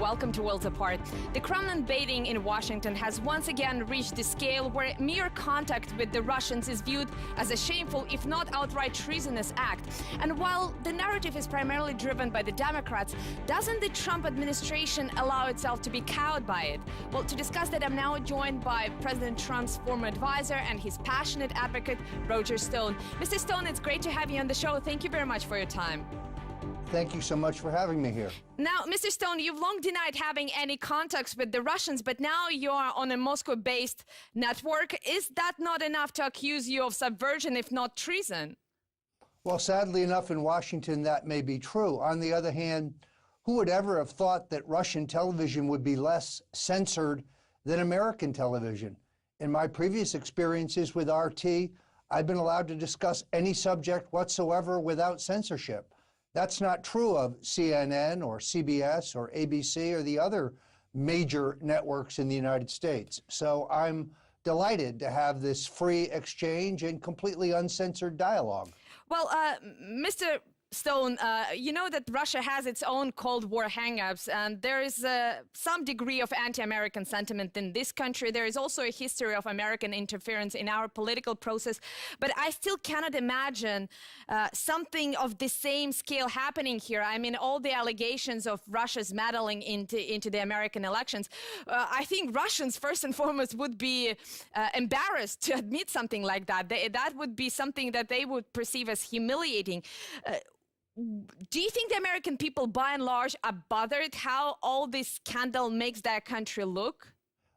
welcome to Worlds Apart. The Kremlin baiting in Washington has once again reached the scale where mere contact with the Russians is viewed as a shameful, if not outright treasonous act. And while the narrative is primarily driven by the Democrats, doesn't the Trump administration allow itself to be cowed by it? Well, to discuss that, I'm now joined by President Trump's former advisor and his passionate advocate, Roger Stone. Mr. Stone, it's great to have you on the show. Thank you very much for your time. Thank you so much for having me here. Now, Mr. Stone, you've long denied having any contacts with the Russians, but now you are on a Moscow-based network. Is that not enough to accuse you of subversion, if not treason? Well, sadly enough, in Washington, that may be true. On the other hand, who would ever have thought that Russian television would be less censored than American television? In my previous experiences with RT, I've been allowed to discuss any subject whatsoever without censorship. That's not true of CNN or CBS or ABC or the other major networks in the United States. So I'm delighted to have this free exchange and completely uncensored dialogue. Well, Mr. Stone, you know that Russia has its own Cold War hang-ups, and there is some degree of anti-American sentiment in this country. There is also a history of American interference in our political process, but I still cannot imagine something of the same scale happening here. I mean, all the allegations of Russia's meddling into the American elections. I think Russians, first and foremost, would be embarrassed to admit something like that. That would be something that they would perceive as humiliating. Do you think the American people, by and large, are bothered how all this scandal makes their country look?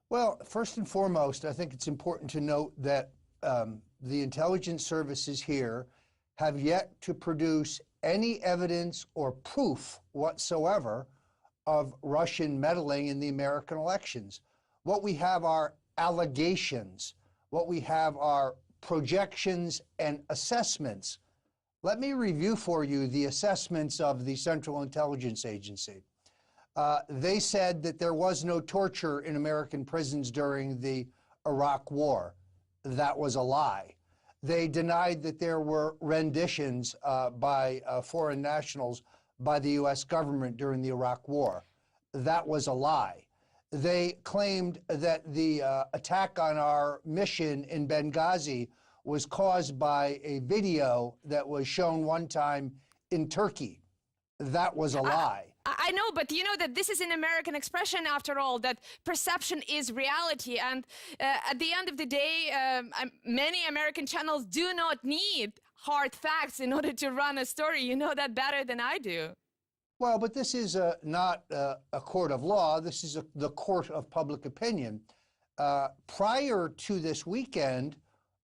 Well, first and foremost, I think it's important to note that the intelligence services here have yet to produce any evidence or proof whatsoever of Russian meddling in the American elections. What we have are allegations. What we have are projections and assessments. Let me review for you the assessments of the Central Intelligence Agency. They said that there was no torture in American prisons during the Iraq War. That was a lie. They denied that there were renditions by foreign nationals by the U.S. government during the Iraq War. That was a lie. They claimed that the attack on our mission in Benghazi was caused by a video that was shown one time in Turkey. That was a lie. I know, but you know that this is an American expression, after all, that perception is reality. And at the end of the day, many American channels do not need hard facts in order to run a story. You know that better than I do. Well, but this is not a court of law. This is the court of public opinion. Prior to this weekend,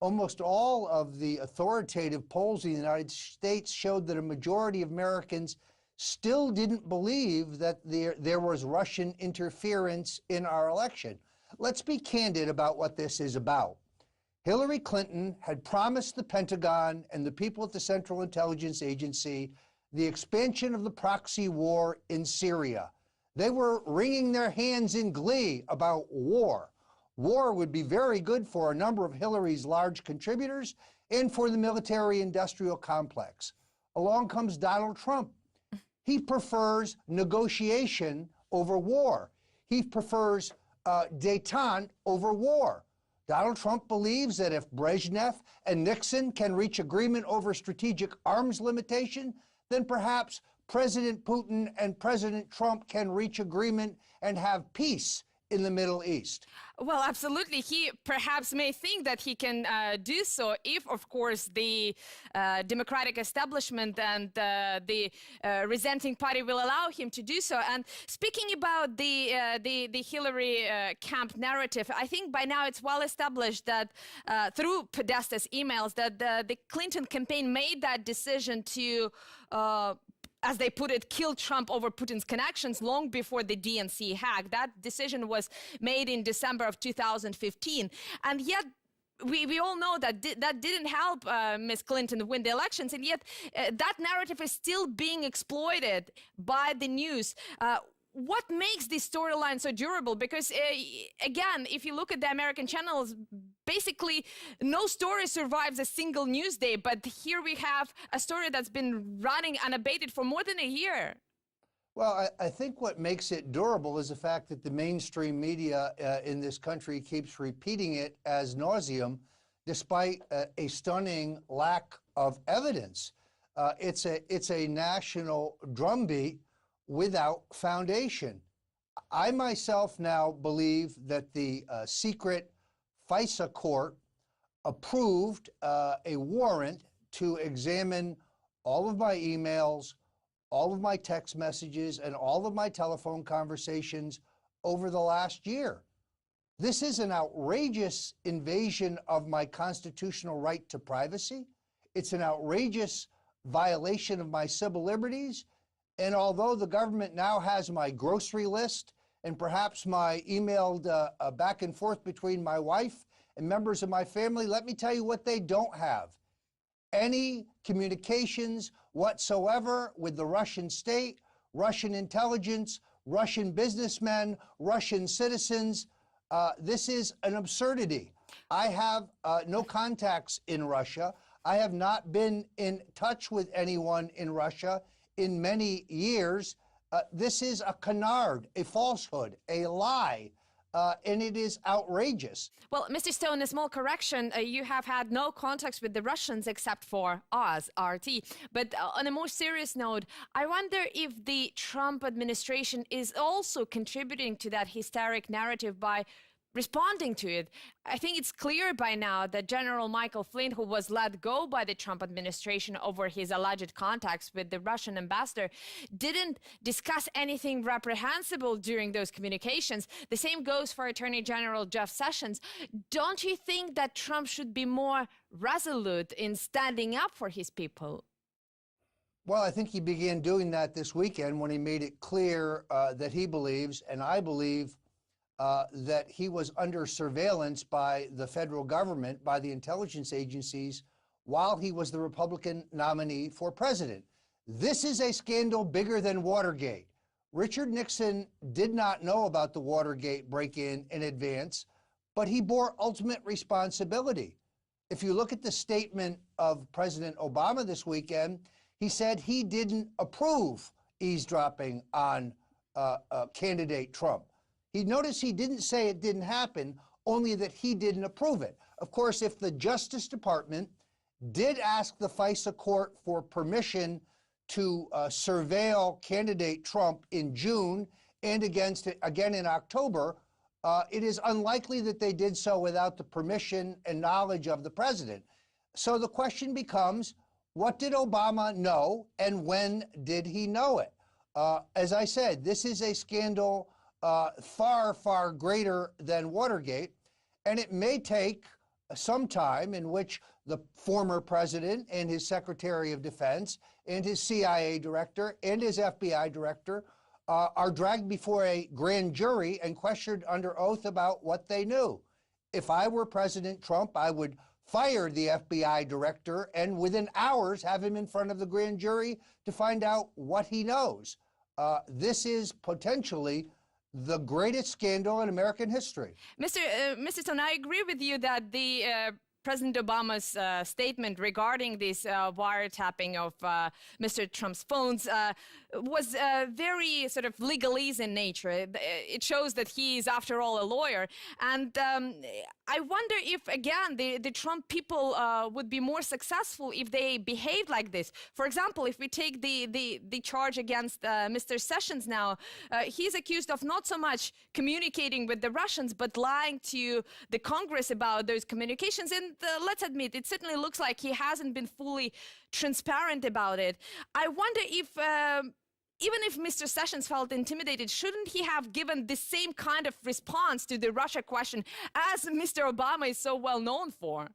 almost all of the authoritative polls in the United States showed that a majority of Americans still didn't believe that there was Russian interference in our election. Let's be candid about what this is about. Hillary Clinton had promised the Pentagon and the people at the Central Intelligence Agency the expansion of the proxy war in Syria. They were wringing their hands in glee about war. War would be very good for a number of Hillary's large contributors and for the military-industrial complex. Along comes Donald Trump. He prefers negotiation over war. He prefers détente over war. Donald Trump believes that if Brezhnev and Nixon can reach agreement over strategic arms limitation, then perhaps President Putin and President Trump can reach agreement and have peace in the Middle East. Well, absolutely. He perhaps may think that he can do so if, of course, the Democratic establishment and the resenting party will allow him to do so. And speaking about the Hillary camp narrative, I think by now it's well established that through Podesta's emails that the Clinton campaign made that decision to as they put it, kill Trump over Putin's connections long before the DNC hack. That decision was made in December of 2015. And yet, we all know that that didn't help Ms. Clinton win the elections, and yet that narrative is still being exploited by the news. What makes this storyline so durable? Because, again, if you look at the American channels, basically no story survives a single news day. But here we have a story that's been running unabated for more than a year. Well, I think what makes it durable is the fact that the mainstream media in this country keeps repeating it as nauseum, despite a stunning lack of evidence. It's a national drumbeat without foundation. I myself now believe that the secret FISA court approved a warrant to examine all of my emails, all of my text messages, and all of my telephone conversations over the last year. This is an outrageous invasion of my constitutional right to privacy. It's an outrageous violation of my civil liberties. And although the government now has my grocery list and perhaps my emailed back and forth between my wife and members of my family, let me tell you what they don't have. Any communications whatsoever with the Russian state, Russian intelligence, Russian businessmen, Russian citizens. This is an absurdity. I have no contacts in Russia. I have not been in touch with anyone in Russia in many years. This is a canard, a falsehood, a lie. And it is outrageous. Well, Mr. Stone, a small correction. You have had no contacts with the Russians except for us, RT. But on a more serious note, I wonder if the Trump administration is also contributing to that hysteric narrative by responding to it. I think it's clear by now that General Michael Flynn, who was let go by the Trump administration over his alleged contacts with the Russian ambassador, didn't discuss anything reprehensible during those communications. The same goes for Attorney General Jeff Sessions. Don't you think that Trump should be more resolute in standing up for his people? Well, I think he began doing that this weekend when he made it clear that he believes, and I believe, that he was under surveillance by the federal government, by the intelligence agencies, while he was the Republican nominee for president. This is a scandal bigger than Watergate. Richard Nixon did not know about the Watergate break-in advance, but he bore ultimate responsibility. If you look at the statement of President Obama this weekend, he said he didn't approve eavesdropping on candidate Trump. He noticed he didn't say it didn't happen, only that he didn't approve it. Of course, if the Justice Department did ask the FISA court for permission to surveil candidate Trump in June and again in October, it is unlikely that they did so without the permission and knowledge of the president. So the question becomes, what did Obama know and when did he know it? As I said, this is a scandal far, far greater than Watergate, and it may take some time in which the former president and his Secretary of Defense and his CIA director and his FBI director are dragged before a grand jury and questioned under oath about what they knew. If I were President Trump, I would fire the FBI director and within hours have him in front of the grand jury to find out what he knows. This is potentially the greatest scandal in American history. Mr. Stone, I agree with you that the President Obama's statement regarding this wiretapping of Mr. Trump's phones was very sort of legalese in nature. It shows that he is, after all, a lawyer. And I wonder if, again, the Trump people would be more successful if they behaved like this. For example, if we take the charge against Mr. Sessions now, he's accused of not so much communicating with the Russians, but lying to the Congress about those communications. And let's admit, it certainly looks like he hasn't been fully transparent about it. I wonder if even if Mr. Sessions felt intimidated, shouldn't he have given the same kind of response to the Russia question as Mr. Obama is so well known for?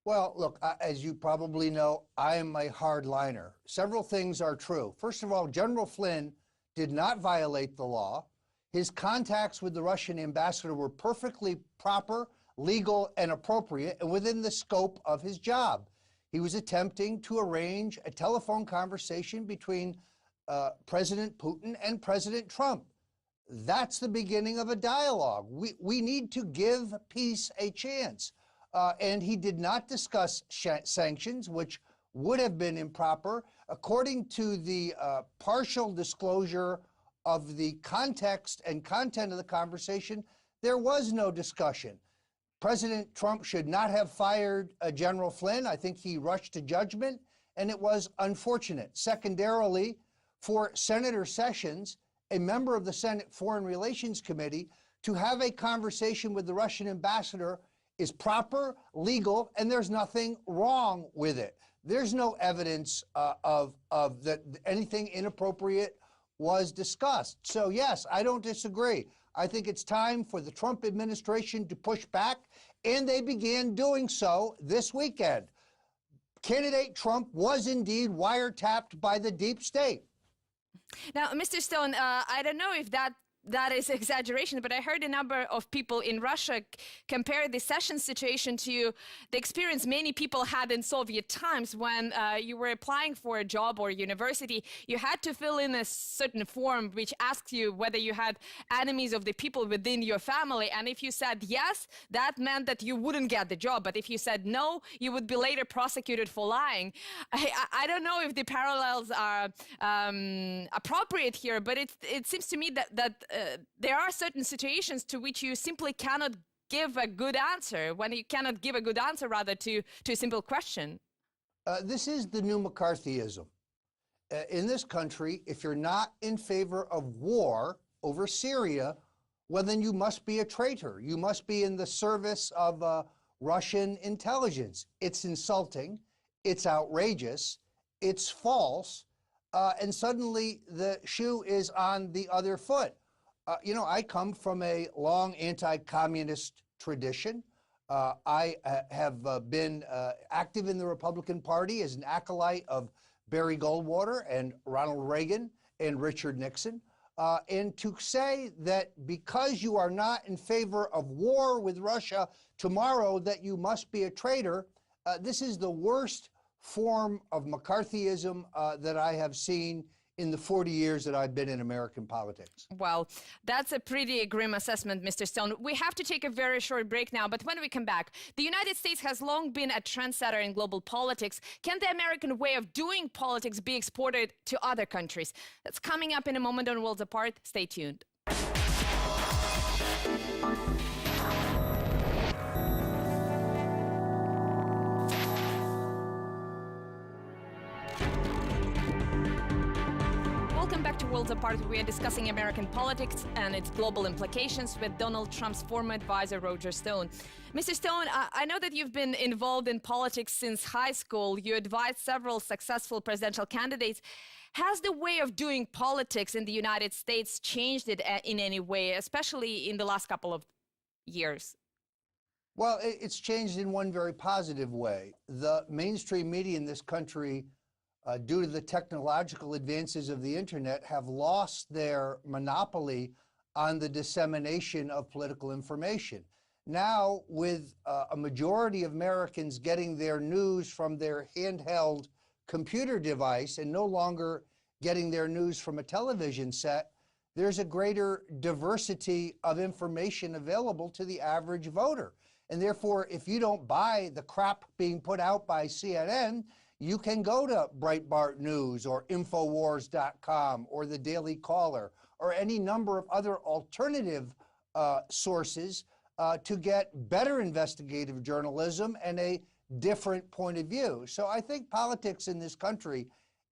Well, look, as you probably know, I am a hardliner. Several things are true. First of all, General Flynn did not violate the law. His contacts with the Russian ambassador were perfectly proper, legal, and appropriate, and within the scope of his job. He was attempting to arrange a telephone conversation between President Putin and President Trump. That's the beginning of a dialogue. We need to give peace a chance. And he did not discuss sanctions, which would have been improper. According to the partial disclosure of the context and content of the conversation, there was no discussion. President Trump should not have fired General Flynn. I think he rushed to judgment, and it was unfortunate. Secondarily, for Senator Sessions, a member of the Senate Foreign Relations Committee, to have a conversation with the Russian ambassador is proper, legal, and there's nothing wrong with it. There's no evidence of that anything inappropriate was discussed. So yes, I don't disagree. I think it's time for the Trump administration to push back, and they began doing so this weekend. Candidate Trump was indeed wiretapped by the deep state. Now, Mr. Stone, I don't know if that is exaggeration, but I heard a number of people in Russia compare the Sessions situation to the experience many people had in Soviet times when you were applying for a job or university. You had to fill in a certain form which asked you whether you had enemies of the people within your family. And if you said yes, that meant that you wouldn't get the job. But if you said no, you would be later prosecuted for lying. I don't know if the parallels are appropriate here, but it seems to me that there are certain situations to which you simply cannot give a good answer, when you cannot give a good answer, rather, to a simple question. This is the new McCarthyism. In this country, if you're not in favor of war over Syria, well, then you must be a traitor. You must be in the service of Russian intelligence. It's insulting. It's outrageous. It's false. And suddenly the shoe is on the other foot. You know, I come from a long anti-communist tradition. I have been active in the Republican Party as an acolyte of Barry Goldwater and Ronald Reagan and Richard Nixon. And to say that because you are not in favor of war with Russia tomorrow that you must be a traitor, this is the worst form of McCarthyism that I have seen in the 40 years that I've been in American politics. Well, that's a pretty grim assessment, Mr. Stone. We have to take a very short break now, but when we come back, the United States has long been a trendsetter in global politics. Can the American way of doing politics be exported to other countries? That's coming up in a moment on Worlds Apart. Stay tuned. Welcome back to Worlds Apart. We are discussing American politics and its global implications with Donald Trump's former advisor, Roger Stone. Mr. Stone, I know that you've been involved in politics since high school. You advised several successful presidential candidates. Has the way of doing politics in the United States changed it in any way, especially in the last couple of years? Well, it's changed in one very positive way. The mainstream media in this country, due to the technological advances of the internet, have lost their monopoly on the dissemination of political information. Now, with a majority of Americans getting their news from their handheld computer device and no longer getting their news from a television set, there's a greater diversity of information available to the average voter. And therefore, if you don't buy the crap being put out by CNN, you can go to Breitbart News or Infowars.com or the Daily Caller or any number of other alternative sources to get better investigative journalism and a different point of view. So I think politics in this country,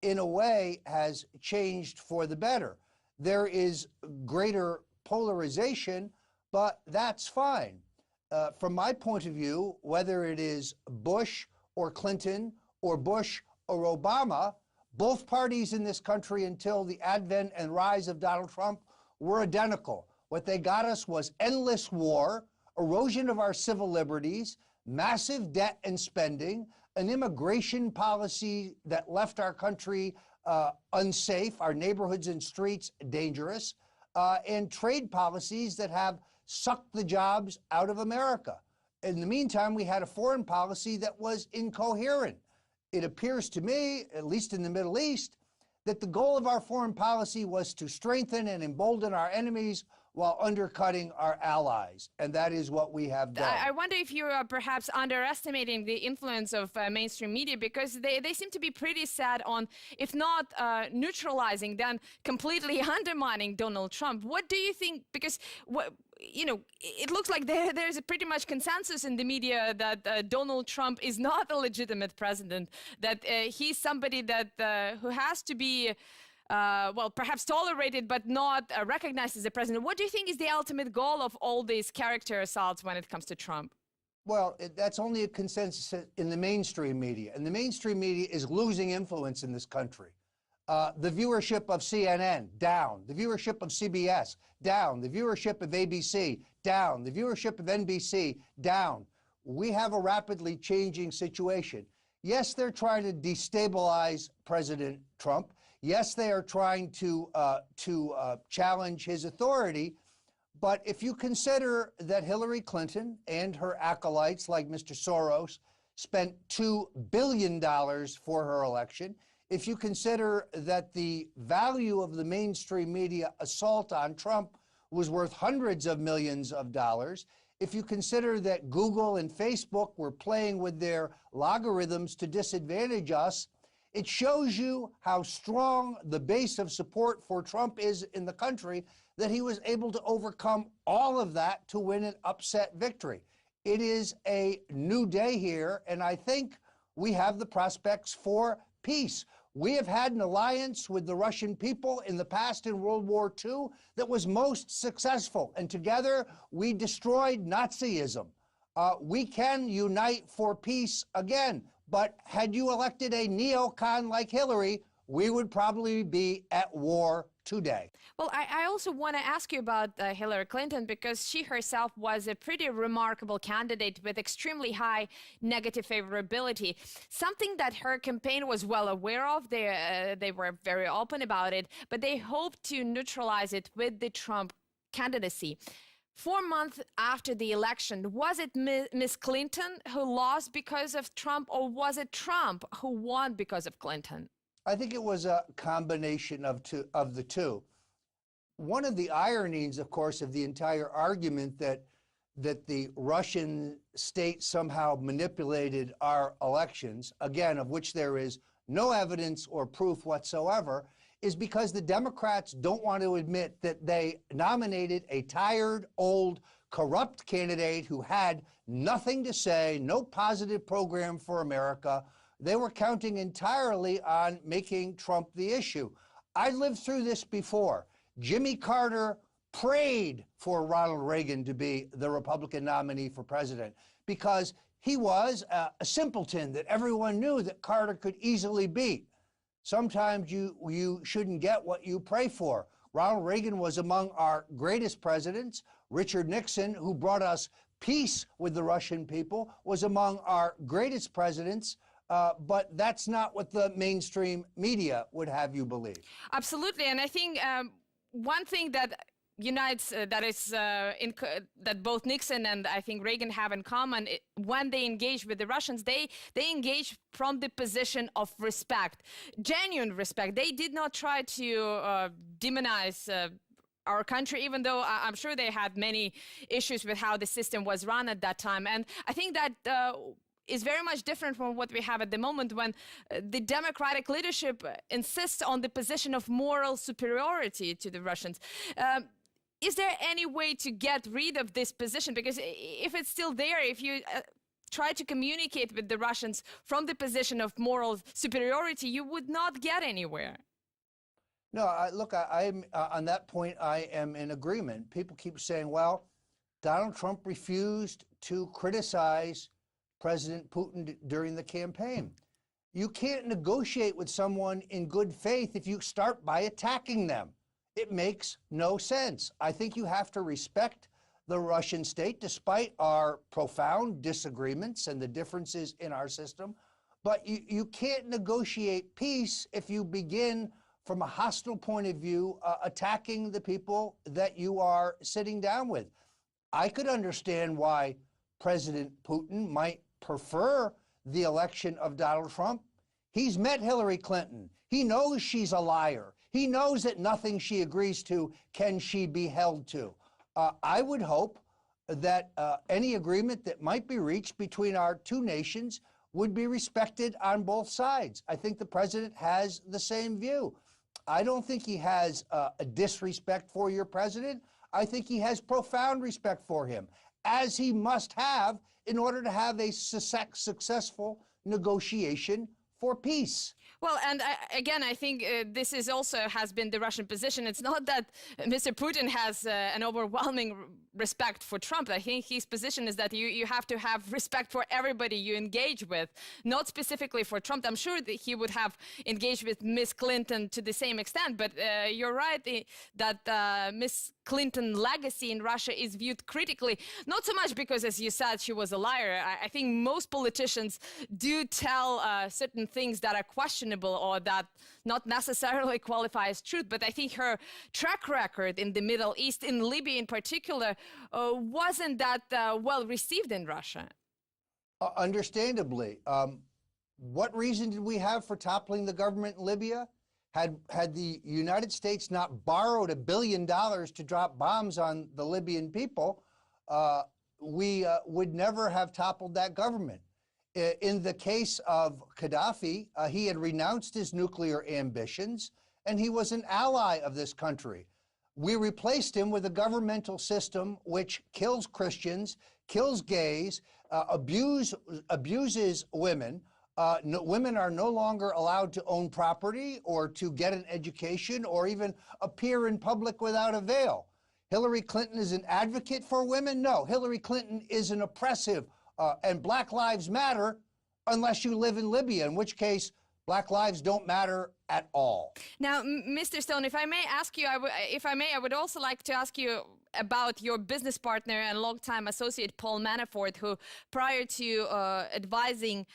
in a way, has changed for the better. There is greater polarization, but that's fine. From my point of view, whether it is Bush or Clinton or Bush or Obama, both parties in this country until the advent and rise of Donald Trump were identical. What they got us was endless war, erosion of our civil liberties, massive debt and spending, an immigration policy that left our country unsafe, our neighborhoods and streets dangerous, and trade policies that have sucked the jobs out of America. In the meantime, we had a foreign policy that was incoherent. It appears to me, at least in the Middle East, that the goal of our foreign policy was to strengthen and embolden our enemies while undercutting our allies. And that is what we have done. I wonder if you are perhaps underestimating the influence of mainstream media, because they seem to be pretty set on, if not neutralizing, then completely undermining Donald Trump. What do you think? Because it looks like there's a pretty much consensus in the media that Donald Trump is not a legitimate president, that he's somebody that who has to be perhaps tolerated but not recognized as a president. What do you think is the ultimate goal of all these character assaults when it comes to Trump? Well, that's only a consensus in the mainstream media. And the mainstream media is losing influence in this country. The viewership of CNN, down. The viewership of CBS, down. The viewership of ABC, down. The viewership of NBC, down. We have a rapidly changing situation. Yes, they're trying to destabilize President Trump. Yes, they are trying to challenge his authority. But if you consider that Hillary Clinton and her acolytes, like Mr. Soros, spent $2 billion for her election, if you consider that the value of the mainstream media assault on Trump was worth hundreds of millions of dollars, if you consider that Google and Facebook were playing with their logarithms to disadvantage us, it shows you how strong the base of support for Trump is in the country, that he was able to overcome all of that to win an upset victory. It is a new day here, and I think we have the prospects for peace. We have had an alliance with the Russian people in the past in World War II that was most successful, and together we destroyed Nazism. We can unite for peace again. But had you elected a neocon like Hillary, we would probably be at war today. Well, I also want to ask you about Hillary Clinton, because she herself was a pretty remarkable candidate with extremely high negative favorability, something that her campaign was well aware of. They were very open about it, but they hoped to neutralize it with the Trump candidacy. 4 months after the election, was it Miss Clinton who lost because of Trump, or was it Trump who won because of Clinton? I think it was a combination of the two. One of the ironies, of course, of the entire argument that the Russian state somehow manipulated our elections, again, of which there is no evidence or proof whatsoever, is because the Democrats don't want to admit that they nominated a tired, old, corrupt candidate who had nothing to say, no positive program for America. They were counting entirely on making Trump the issue. I lived through this before. Jimmy Carter prayed for Ronald Reagan to be the Republican nominee for president because he was a simpleton that everyone knew that Carter could easily beat. Sometimes you shouldn't get what you pray for. Ronald Reagan was among our greatest presidents. Richard Nixon, who brought us peace with the Russian people, was among our greatest presidents. But that's not what the mainstream media would have you believe. Absolutely. And I think one thing that unites, that both Nixon and I think Reagan have in common, when they engage with the Russians, they engage from the position of respect, genuine respect. They did not try to demonize our country, even though I'm sure they had many issues with how the system was run at that time. And I think that is very much different from what we have at the moment, when the Democratic leadership insists on the position of moral superiority to the Russians. Is there any way to get rid of this position? Because if it's still there, if you try to communicate with the Russians from the position of moral superiority, you would not get anywhere. No, look, I'm on that point, I am in agreement. People keep saying, well, Donald Trump refused to criticize President Putin during the campaign. You can't negotiate with someone in good faith if you start by attacking them. It makes no sense. I think you have to respect the Russian state, despite our profound disagreements and the differences in our system. But you can't negotiate peace if you begin from a hostile point of view, attacking the people that you are sitting down with. I could understand why President Putin might prefer the election of Donald Trump. He's met Hillary Clinton. He knows she's a liar. He knows that nothing she agrees to can she be held to. I would hope that any agreement that might be reached between our two nations would be respected on both sides. I think the president has the same view. I don't think he has a disrespect for your president. I think he has profound respect for him, as he must have in order to have a successful negotiation for peace. Well, and again, I think this is also has been the Russian position. It's not that Mr. Putin has an overwhelming respect for Trump. I think his position is that you have to have respect for everybody you engage with, not specifically for Trump. I'm sure that he would have engaged with Miss Clinton to the same extent, but you're right that Miss Clinton legacy in Russia is viewed critically, not so much because, as you said, she was a liar. I think most politicians do tell certain things that are questionable or that not necessarily qualify as truth. But I think her track record in the Middle East, in Libya in particular, wasn't that well received in Russia. Understandably. What reason did we have for toppling the government in Libya? Had the United States not borrowed $1 billion to drop bombs on the Libyan people, we would never have toppled that government. In the case of Gaddafi, he had renounced his nuclear ambitions, and he was an ally of this country. We replaced him with a governmental system which kills Christians, kills gays, abuses women. Women are no longer allowed to own property or to get an education or even appear in public without a veil. Hillary Clinton is an advocate for women? No, Hillary Clinton is an oppressive, and Black Lives Matter unless you live in Libya, in which case Black lives don't matter at all. Now, Mr. Stone, if I may ask you, I would also like to ask you about your business partner and longtime associate Paul Manafort, who prior to advising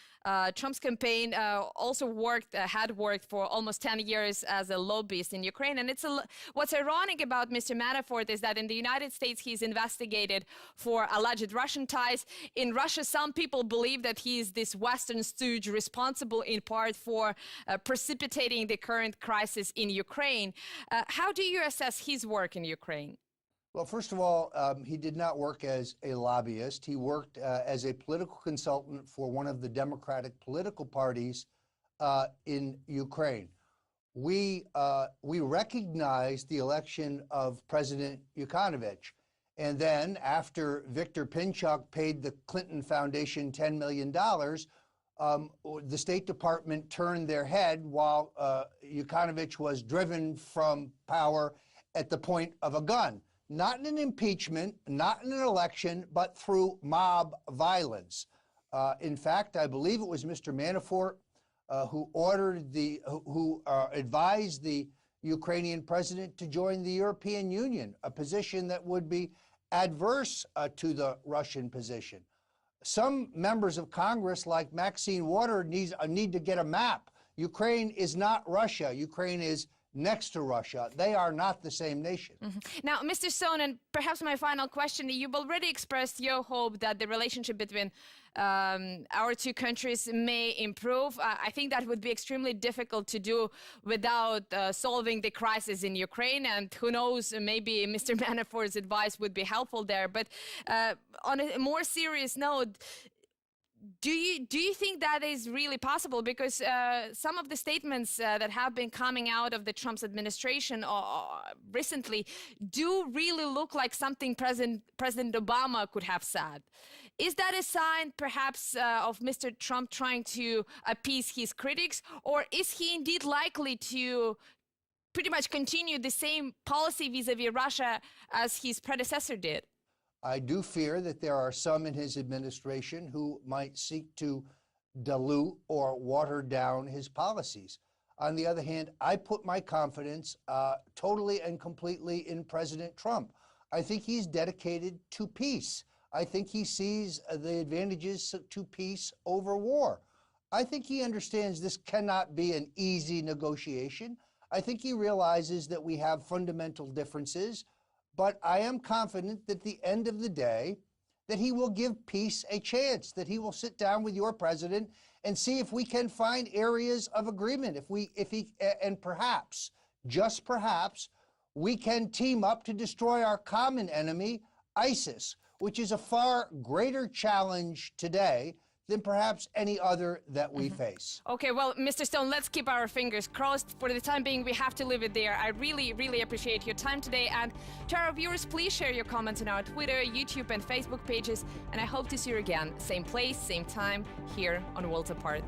Trump's campaign also had worked for almost 10 years as a lobbyist in Ukraine. And what's ironic about Mr. Manafort is that in the United States, he's investigated for alleged Russian ties. In Russia, some people believe that he's this Western stooge responsible in part for precipitating the current crisis in Ukraine. How do you assess his work in Ukraine? Well, first of all, he did not work as a lobbyist. He worked as a political consultant for one of the Democratic political parties in Ukraine. We recognized the election of President Yanukovych. And then after Viktor Pinchuk paid the Clinton Foundation $10 million, the State Department turned their head while Yanukovych was driven from power at the point of a gun. Not in an impeachment, not in an election, but through mob violence. In fact, I believe it was Mr. Manafort who advised the Ukrainian president to join the European Union, a position that would be adverse to the Russian position. Some members of Congress, like Maxine Waters, need to get a map. Ukraine is not Russia. Ukraine is next to Russia. They are not the same nation. Now, Mr. Stone, and perhaps my final question, you've already expressed your hope that the relationship between our two countries may improve. I think that would be extremely difficult to do without solving the crisis in Ukraine, and who knows, maybe Mr. Manafort's advice would be helpful there. But on a more serious note, do you think that is really possible? Because some of the statements that have been coming out of the Trump's administration recently do really look like something President Obama could have said. Is that a sign, perhaps, of Mr. Trump trying to appease his critics, or is he indeed likely to pretty much continue the same policy vis-a-vis Russia as his predecessor did? I do fear that there are some in his administration who might seek to dilute or water down his policies. On the other hand, I put my confidence totally and completely in President Trump. I think he's dedicated to peace. I think he sees the advantages to peace over war. I think he understands this cannot be an easy negotiation. I think he realizes that we have fundamental differences. But I am confident that at the end of the day, that he will give peace a chance, that he will sit down with your president and see if we can find areas of agreement, and perhaps, just perhaps, we can team up to destroy our common enemy, ISIS, which is a far greater challenge today than perhaps any other that we face. Okay, well, Mr. Stone, let's keep our fingers crossed. For the time being, we have to leave it there. I really, really appreciate your time today. And to our viewers, please share your comments on our Twitter, YouTube, and Facebook pages. And I hope to see you again. Same place, same time, here on Worlds Apart.